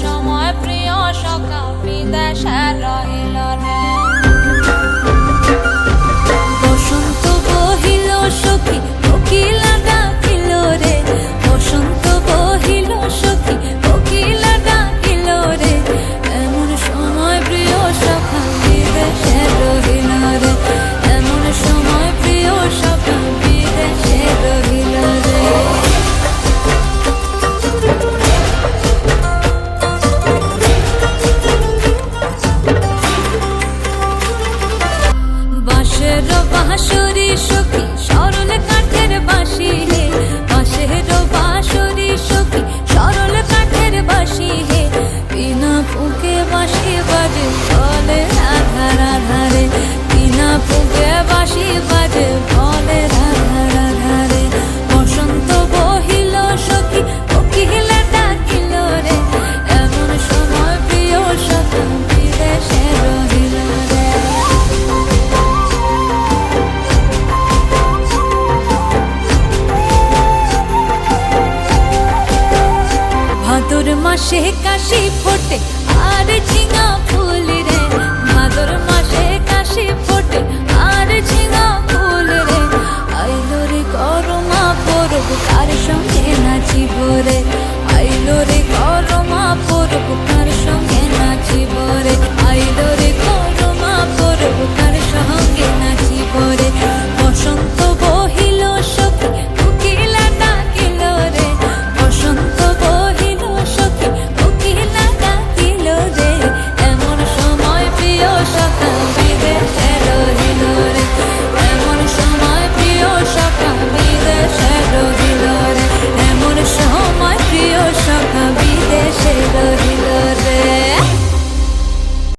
সময় প্রিয় সখা বিদেশে রহিল রে। বসন্ত বহিল সখী কোকিলা ডাকিল রে, বসন্ত বহিল সখী কোকিলা ডাকিল রে, এমন সময় প্রিয় সখা বিদেশে রহিল রে, এমন সময় প্রিয় সখা বিদেশে রহিল রে। বাঁশের বাঁশরি সখী সরল কাঠের বাঁশি হে, বাঁশের বাঁশরি সখী সরল কাঠের বাঁশি হে, বিনা ফুঁকে বাঁশি বাজে বলে রাধা রাধা রে, বিনা ফুঁকে বাঁশি বাজে বলে রাধা রাধা রে। বসন্ত বহিল সখী কোকিলা ডাকিল রে, এমন সময় প্রিয় সখা বিদেশে রহিল রে। ভাদর মাসে কাশি ফোটে আর